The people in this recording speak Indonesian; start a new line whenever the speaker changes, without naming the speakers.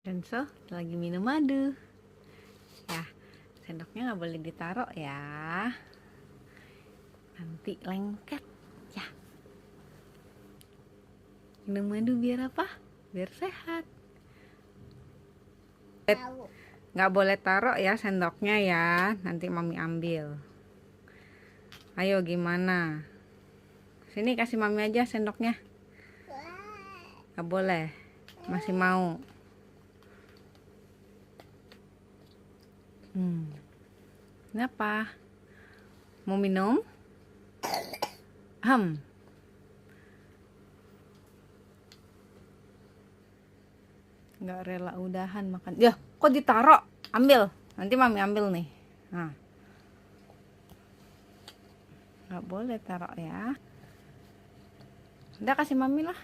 Kenzo lagi minum madu. Ya, sendoknya nggak boleh ditaruh ya. Nanti lengket. Ya. Minum madu biar apa? Biar sehat. Nggak boleh taruh ya sendoknya ya. Nanti mami ambil. Ayo gimana? Sini kasih mami aja sendoknya. Nggak boleh. Masih mau. Kenapa? Mau minum? Nggak rela udahan makan. Ya, kok ditaruh? Ambil. Nanti mami ambil nih. Nah. Nggak boleh taruh ya. Udah kasih mami lah.